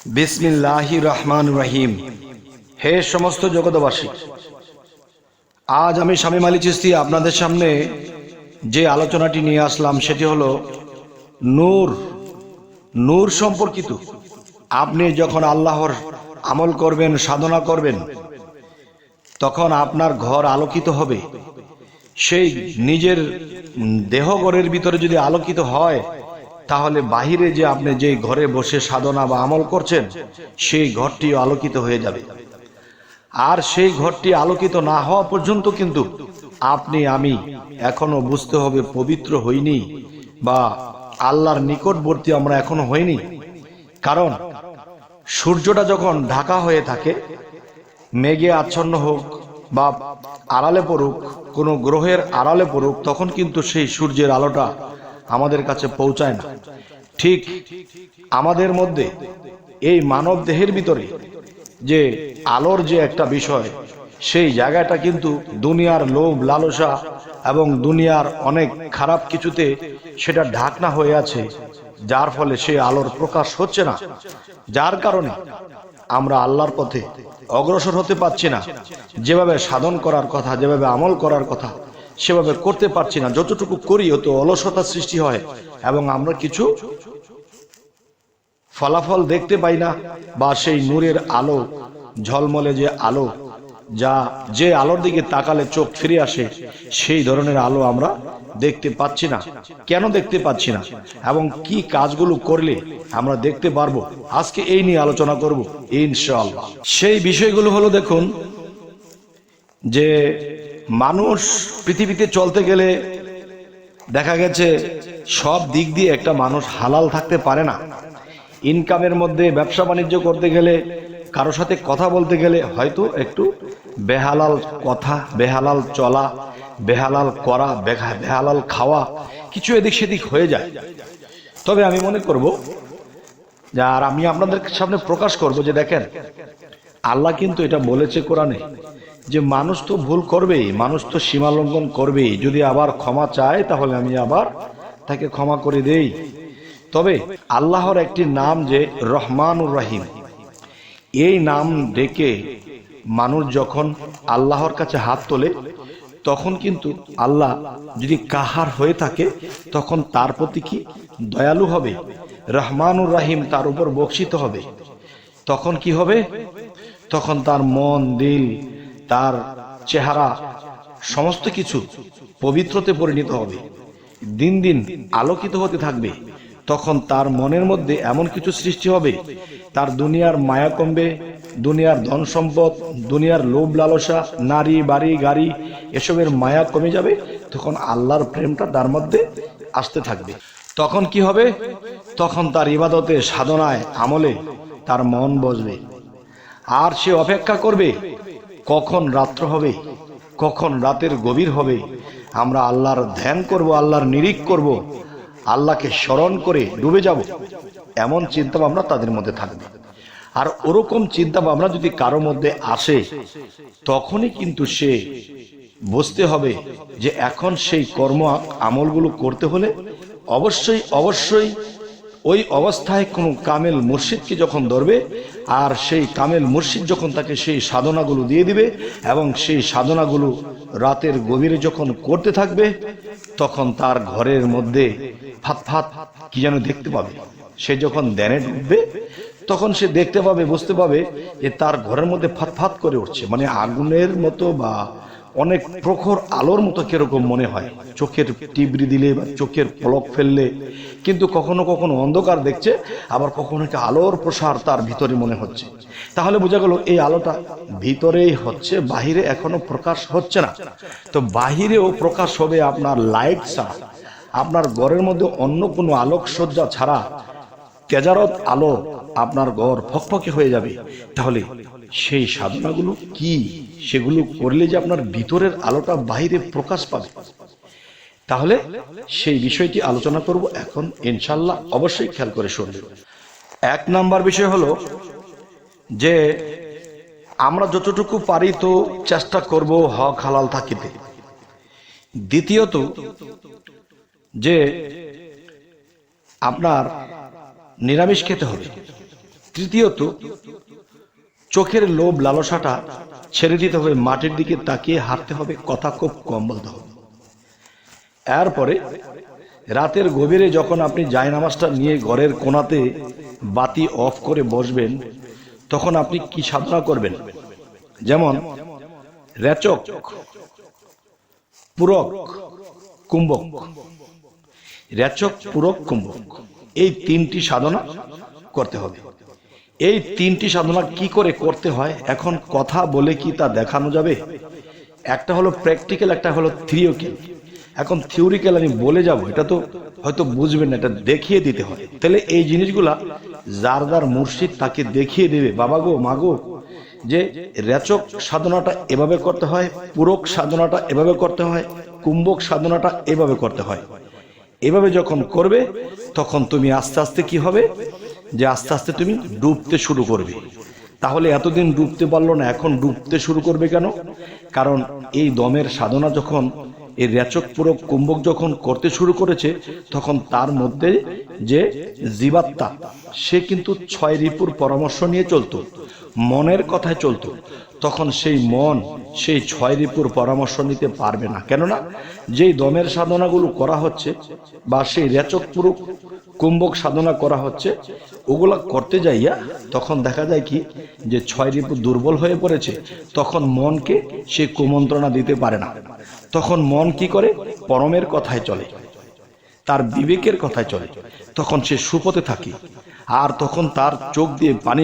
বিসমিল্লাহির রহমানির রহিম। হে সমস্ত জগৎবাসী, আজ আমি শামীম আলী চিশতি আপনাদের সামনে যে আলোচনাটি নিয়ে আসলাম সেটি হলো নূর। নূর সম্পর্কিত। আপনি যখন আল্লাহর আমল করবেন, সাধনা করবেন, তখন আপনার ঘর আলোকিত হবে। সেই নিজের দেহঘরের ভিতরে যদি আলোকিত হয়, তাহলে বাহিরে যে আপনি যে ঘরে বসে সাধনা বা আমল করছেন, সেই ঘরটিও আলোকিত হয়ে যাবে। আর সেই ঘরটি আলোকিত না হওয়া পর্যন্ত কিন্তু আপনি আমি এখনো বুঝতে হবে পবিত্র হইনি বা আল্লাহর নিকটবর্তী আমরা এখনো হইনি। কারণ সূর্যটা যখন ঢাকা হয়ে থাকে, মেঘে আচ্ছন্ন হোক বা আড়ালে পড়ুক, কোনো গ্রহের আড়ালে পড়ুক, তখন কিন্তু সেই সূর্যের আলোটা আমাদের কাছে পৌঁছায় না। ঠিক আমাদের মধ্যে এই মানব দেহের ভিতরে যে আলোর যে একটা বিষয়, সেই জায়গাটা কিন্তু দুনিয়ার লোভ লালসা এবং দুনিয়ার অনেক খারাপ কিছুতে সেটা ঢাকনা হয়ে আছে, যার ফলে সেই আলোর প্রকাশ হচ্ছে না। যার কারণে আমরা আল্লাহর পথে অগ্রসর হতে পারছি না। যেভাবে সাধন করার কথা, যেভাবে আমল করার কথা, সেভাবে করতে পারছি না। যতটুকু করি অত অলসতা সৃষ্টি হয় এবং আমরা কিছু ফলাফল দেখতে পাই না, বা সেই নূরের আলো, ঝলমলে যে আলো, যে আলোর দিকে তাকালে চোখ ফিরে আসে, সেই ধরনের আলো আমরা দেখতে পাচ্ছি না। কেন দেখতে পাচ্ছি না এবং কি কাজগুলো করলে আমরা দেখতে পারবো, আজকে এই নিয়ে আলোচনা করব ইনশাআল্লাহ। সেই বিষয়গুলো হলো, দেখুন, যে মানুষ পৃথিবীতে চলতে গেলে দেখা গেছে সব দিক দিয়ে একটা মানুষ হালাল থাকতে পারে না। ইনকামের মধ্যে ব্যবসা বাণিজ্য করতে গেলে, কারো সাথে কথা বলতে গেলে হয়তো একটু বেহালাল কথা, বেহালাল চলা, বেহালাল করা, বেহালাল খাওয়া, কিছু এদিক সেদিক হয়ে যায়। তবে আমি মনে করব যে, আর আমি আপনাদের সামনে প্রকাশ করব যে, দেখেন, আল্লাহ কিন্তু এটা বলেছে কোরআনে যে মানুষ তো ভুল করবেই, মানুষ তো সীমা লঙ্ঘন করবেই। যদি আবার ক্ষমা চায়, তাহলে আমি আবার তাকে ক্ষমা করে দেই। তবে আল্লাহর একটি নাম যে রহমানুর রহিম, এই নাম ডেকে মানুষ যখন আল্লাহর কাছে হাত তোলে, তখন কিন্তু আল্লাহ যদি কাহার হয়ে থাকে, তখন তার প্রতি কি দয়ালু হবে, রহমানুর রহিম তার উপর বর্ষিত হবে। তখন কি হবে? তখন তার মন, দিল, তার চেহারা, সমস্ত কিছু পবিত্রতে পরিণত হবে, দিন দিন আলোকিত হতে থাকবে। তখন তার মনের মধ্যে এমন কিছু সৃষ্টি হবে, তার দুনিয়ার মায়া কমবে, দুনিয়ার ধন সম্পদ, দুনিয়ার লোভ লালসা, নারী বাড়ি গাড়ি, এসবের মায়া কমে যাবে। তখন আল্লাহর প্রেমটা তার মধ্যে আসতে থাকবে। তখন কি হবে? তখন তার ইবাদতে, সাধনায়, আমলে তার মন বসবে। আর সে অপেক্ষা করবে কখন রাত্র হবে, কখন রাতের গভীর হবে, আমরা আল্লাহর ধ্যান করব, আল্লাহর নিরিখ করব, আল্লাহকে স্মরণ করে ডুবে যাব। এমন চিন্তা ভাবনা তাদের মধ্যে থাকবে। আর ওরকম চিন্তা ভাবনা যদি কারো মধ্যে আসে, তখনই কিন্তু সে বুঝতে হবে যে এখন সেই কর্ম আমলগুলো করতে হলে অবশ্যই অবশ্যই ওই অবস্থায় কোনো কামেল মুর্শিদকে যখন ধরবে, আর সেই কামেল মুর্শিদ যখন তাকে সেই সাধনাগুলো দিয়ে দিবে, এবং সেই সাধনাগুলো রাতের গভীরে যখন করতে থাকবে, তখন তার ঘরের মধ্যে ফাত ফাত কি যেন দেখতে পাবে। সে যখন ধ্যানে ঢুকবে, তখন সে দেখতে পাবে, বুঝতে পাবে যে তার ঘরের মধ্যে ফাত ফাত করে উঠছে, মানে আগুনের মতো বা অনেক প্রখর আলোর মতো কিরকম মনে হয় চোখের টিবরি দিলে বা চোখের পলক ফেললে। কিন্তু কখনো কখনো অন্ধকার দেখছে, আবার কখনো একটা আলোর প্রসার তার ভিতরে মনে হচ্ছে। তাহলে বোঝা গেল এই আলোটা ভিতরেই হচ্ছে, বাহিরে এখনো প্রকাশ হচ্ছে না। তো বাহিরেও প্রকাশ হবে আপনার লাইট ছাড়া, আপনার ঘরের মধ্যে অন্য কোনো আলোকসজ্জা ছাড়া তেজারত আলো আপনার ঘর ফকফকে হয়ে যাবে। তাহলে সেই সাধনাগুলো কি, সেগুলো করলে যে আপনার ভিতরের আলোটা বাইরে প্রকাশ পাবে। তাহলে সেই বিষয়টি আলোচনা করব এখন ইনশাআল্লাহ, অবশ্যই খেয়াল করে শুনবেন। এক নাম্বার বিষয় হলো যে আমরা যতটুকু পারি তো চেষ্টা করব হক হালাল থাকিতে। দ্বিতীয়ত, যে আপনার নিরামিষ খেতে হবে। তৃতীয়ত, চোখের লোভ লালসাটা ছেড়ে দিতে হবে, মাটির দিকে তাকিয়ে হাঁটতে হবে, কথা খুব কম বলতে হবে। এরপরে রাতের গভীরে যখন আপনি জায়নামাজটা নিয়ে ঘরের কোণাতে বাতি অফ করে বসবেন, তখন আপনি কি সাধনা করবেন? যেমন রেচক, পূরক, কুম্ভক। রেচক, পূরক, কুম্ভক, এই তিনটি সাধনা করতে হবে। এই তিনটি সাধনা কি করে করতে হয় এখন কথা বলে কি তা দেখানো যাবে? একটা হলো প্র্যাকটিক্যাল, একটা হলো থিওরিক্যাল। এখন থিওরিক্যাল আমি বলে যাব, এটা তো হয়তো বুঝবেন না, এটা দেখিয়ে দিতে হয়। তাহলে এই জিনিসগুলা যার যার মুর্শিদ তাকে দেখিয়ে দেবে, বাবা গো মা গো, যে রেচক সাধনাটা এভাবে করতে হয়, পূরক সাধনাটা এভাবে করতে হয়, কুম্ভক সাধনাটা এভাবে করতে হয়। এভাবে যখন করবে তখন তুমি আস্তে আস্তে কি হবে, যে আস্তে আস্তে তুমি ডুবতে শুরু করবে। তাহলে এতদিন ডুবতে পারলো না, এখন ডুবতে শুরু করবে কেন? কারণ এই দমের সাধনা যখন এই রেচক, পূরক, কুম্ভক যখন করতে শুরু করেছে, তখন তার মধ্যে যে জীবাত্মা, সে কিন্তু 6 রিপুর পরামর্শ নিয়ে চলতো, মনের কথায় চলতো। তখন সেই মন সেই 6 রিপুর পরামর্শ নিতে পারবে না। কেননা যেই দমের সাধনাগুলো করা হচ্ছে বা সেই রেচক, পূরক, কুম্ভক সাধনা করা হচ্ছে, ওগুলা করতে যাইয়া তখন দেখা যায় কি, যে 6 রিপু দুর্বল হয়ে পড়েছে। তখন মনকে সে কুমন্ত্রণা দিতে পারে না। তখন মন কি করে? পরমের কথায় চলে, তার বিবেকের কথায় চলে। তখন সে সুপথে থাকে, আর তখন তার চোখ দিয়ে পানি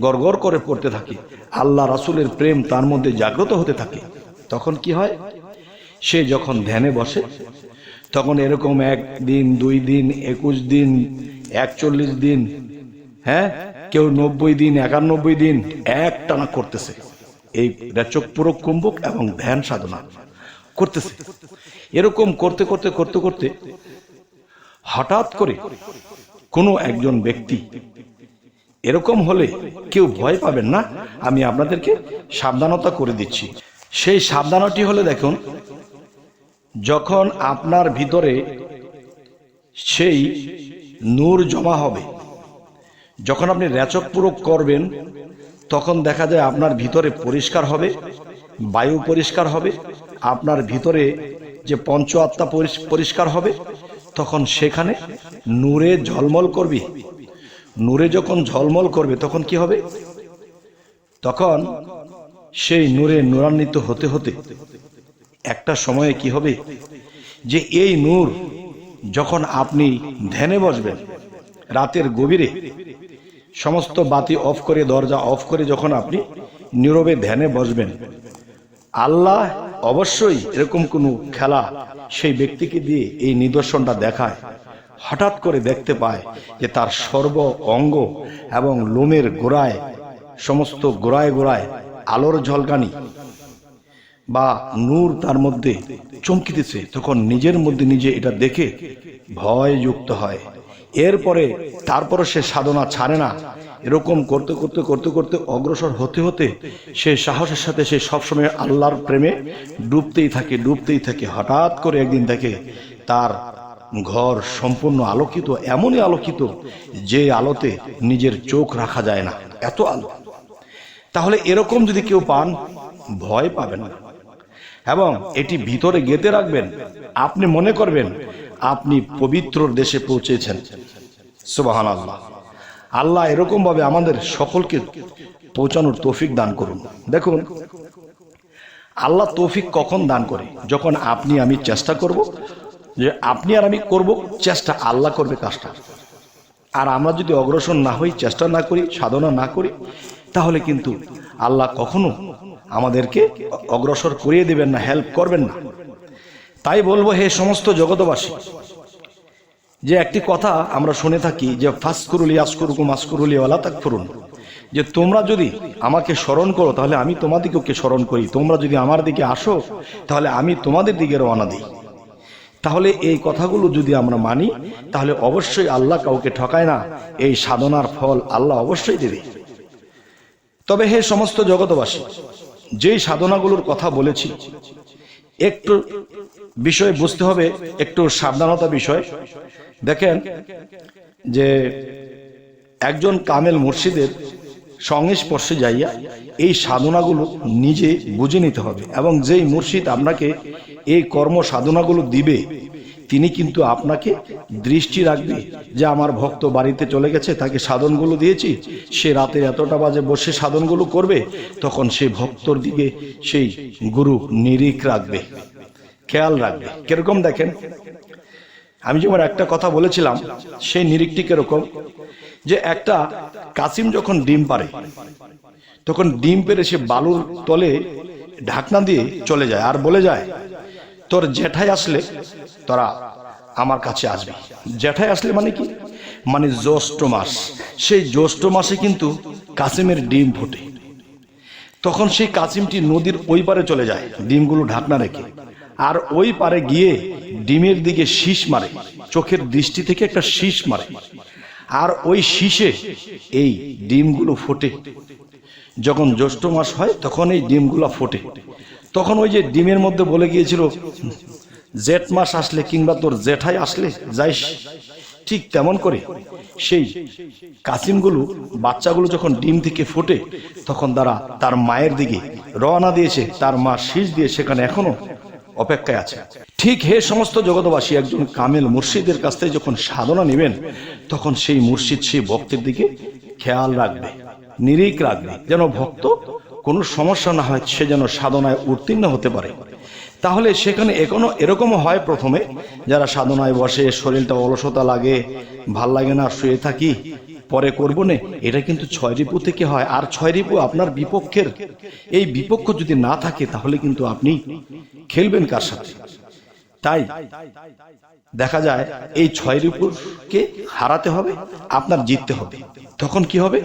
গড়গড় করে পড়তে থাকে, আল্লাহ রাসূলের প্রেম তার মধ্যে জাগ্রত হতে থাকে। তখন কি হয়, সে যখন ধ্যানে বসে, তখন এরকম 1 দিন 2 দিন 21 দিন 41 দিন, হ্যাঁ, কেউ 90 দিন 91 দিন একটানা করতেছে এই রেচক, পূরক, কুম্ভক এবং ধ্যান সাধনা করতেছে। এরকম করতে করতে করতে করতে হঠাৎ করে কোনো একজন ব্যক্তি, এরকম হলে কেউ ভয় পাবেন না, আমি আপনাদেরকে সাবধানতা করে দিচ্ছি। সেই সাবধানটি হলে, দেখুন, যখন আপনার ভিতরে সেই নূর জমা হবে, যখন আপনি রেচক, পূরক করবেন, তখন দেখা যায় আপনার ভিতরে পরিষ্কার হবে, বায়ু পরিষ্কার হবে, আপনার ভিতরে যে পঞ্চ আত্মা পরিষ্কার হবে। তখন সেখানে নূরে ঝলমল করবে। নূরে যখন ঝলমল করবে তখন কি হবে? তখন সেই নূরে নূরান্বিত হতে হতে একটা সময়ে কি হবে, যে এই নূর যখন আপনি ধ্যানে বসবেন, রাতের গভীরে সমস্ত বাতি অফ করে, দরজা অফ করে যখন আপনি নীরবে ধ্যানে বসবেন, আল্লাহ অবশ্যই এরকম কোনো খেলা সেই ব্যক্তিকে দিয়ে এই নিদর্শনটা দেখায়। হঠাৎ করে দেখতে পায় যে তার সর্ব অঙ্গ এবং লোমের গোড়ায়, সমস্ত গোড়ায় গোড়ায় আলোর ঝলকানি বা নূর তার মধ্যে চমকিতেছে। তখন নিজের মধ্যে নিজে এটা দেখে ভয় যুক্ত হয়। এরপরে তারপরে সে সাধনা ছাড়ে না। এরকম করতে করতে করতে করতে অগ্রসর হতে হতে সে সাহসের সাথে সে সবসময় আল্লাহর প্রেমে ডুবতেই থাকে, ডুবতেই থাকে। হঠাৎ করে একদিন দেখে তার ঘর সম্পূর্ণ আলোকিত, এমনই আলোকিত যে আলোতে নিজের চোখ রাখা যায় না, এত আলো। তাহলে এরকম যদি কেউ পান, ভয় পাবেন না এবং এটি ভিতরে গেঁথে রাখবেন। আপনি মনে করবেন আপনি পবিত্র দেশে পৌঁছেছেন। সুবহানাল্লাহ। আল্লাহ এরকম ভাবে আমাদের সকলকে পৌঁছানোর তৌফিক দান করুন। দেখুন, আল্লাহ তৌফিক কখন দান করে? যখন আপনি আমি চেষ্টা করব, যে আপনি আর আমি করব চেষ্টা, আল্লাহ করবে কাজটা। আর আমরা যদি অগ্রসর না হই, চেষ্টা না করি, সাধনা না করি, তাহলে কিন্তু আল্লাহ কখনো আমাদেরকে অগ্রসর করিয়ে দেবেন না, হেল্প করবেন না। তাই বলবো, হে সমস্ত জগতবাসী, যে একটি কথা আমরা শুনে থাকি, যে ফাসকুরুলি আসকুরুকুম আসকুরুলি ওয়ালা তাকফুরুন, যে তোমরা যদি আমাকে স্মরণ করো তাহলে আমি তোমাদেরকে স্মরণ করি, তোমরা যদি আমার দিকে আসো তাহলে আমি তোমাদের দিকে রওনা দিই। তাহলে এই কথাগুলো যদি আমরা মানি, তাহলে অবশ্যই আল্লাহ কাউকে ঠকায় না, এই সাধনার ফল আল্লাহ অবশ্যই দেবে। তবে হে সমস্ত জগতবাসী, যেই সাধনাগুলোর কথা বলেছি, একটু বিষয় বুঝতে হবে, একটু সাবধানতা বিষয়। দেখেন, যে একজন কামেল মুর্শিদের সংস্পর্শে যাইয়া এই সাধনাগুলো নিজে বুঝে নিতে হবে। এবং যেই মুর্শিদ আপনাকে এই কর্ম সাধনাগুলো দিবে তিনি কিন্তু আপনাকে দৃষ্টি রাখবে যে আমার ভক্ত বাড়িতে চলে গেছে, তাকে সাধনগুলো দিয়েছি, সে রাতে এতটা বাজে বসে সাধনগুলো করবে, তখন সেই ভক্তর দিকে সেই গুরু নিরিখ রাখবে, খেয়াল রাখবে। কিরকম দেখেন, আমি যেমন একটা কথা বলেছিলাম, সেই নিরিখটি কিরকম, যে একটা কাসিম যখন ডিম পারে তখন ডিম পেরে সে বালুর তলে ঢাকনা দিয়ে চলে যায় আর বলে যায় তোর জ্যাঠাই আসলে তোরা আমার কাছে আসবি। জ্যাঠাই আসলে মানে কি, মানে জ্যৈষ্ঠ মাস। সেই জ্যৈষ্ঠ মাসে কিন্তু কাসিমের ডিম ফোটে। তখন সেই কাসিমটি নদীর ওই পারে চলে যায় ডিমগুলো ঢাকনা রেখে, আর ওই পারে গিয়ে ডিমের দিকে শীষ মারে, চোখের দৃষ্টি থেকে একটা শীষ মারে, আর ওই শীষে এই ডিমগুলো ফোটে। যখন জ্যৈষ্ঠ মাস হয় তখন এই ডিমগুলো ফোটে। তখন ওই যে ডিমের মধ্যে বলে গিয়েছিল জেঠ মাস আসলে কিংবা তোর জেঠাই আসলে যাইস, ঠিক তেমন করে সেই কাসিমগুলো বাচ্চাগুলো যখন ডিম থেকে ফোটে তখন তারা তার মায়ের দিকে রওনা দিয়েছে, তার মা শীষ দিয়ে সেখানে এখনো অপেক্ষায় আছে। ঠিক হে সমস্ত জগতবাসী, একজন কামেল মুর্শিদের কাছ থেকে যখন সাধনা নেবেন তখন সেই মুর্শিদ সেই ভক্তের দিকে খেয়াল রাখবে, নিরিখ রাখবে, যেন ভক্ত কোনো সমস্যা না হয়, সে যেন সাধনায় উত্তীর্ণ হতে পারে। তাহলে সেখানে এরকমও হয় প্রথমে যারা সাধনায় বসে শরীরটা অলসতা লাগে, ভাল লাগে না, শুয়ে থাকি, পরে করবো না, এটা কিন্তু 6 রিপু থেকে হয়। আর 6 রিপু আপনার বিপক্ষের, এই বিপক্ষ যদি না থাকে তাহলে কিন্তু আপনি খেলবেন কার সাথে। তাই দেখা যায় এই 6 রিপুকে হারাতে হবে, আপনার জিততে হবে। তখন কি হবে,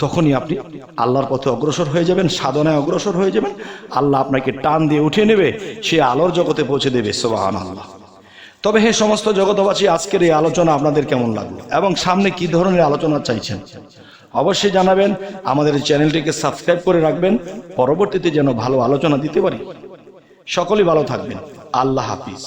তখনই আপনি আল্লাহর পথে অগ্রসর হয়ে যাবেন, সাধনায় অগ্রসর হয়ে যাবেন। আল্লাহ আপনাকে টান দিয়ে উঠিয়ে নেবে, সে আলোর জগতে পৌঁছে দেবে। সুবহানাল্লাহ। তবে হে সমস্ত জগতবাসী, আজকের এই আলোচনা আপনাদের কেমন লাগলো এবং সামনে কি ধরনের আলোচনা চাইছেন অবশ্যই জানাবেন। আমাদের চ্যানেলটিকে সাবস্ক্রাইব করে রাখবেন, পরবর্তীতে যেন ভালো আলোচনা দিতে পারি। সকলেই ভালো থাকবেন। আল্লাহ হাফিজ।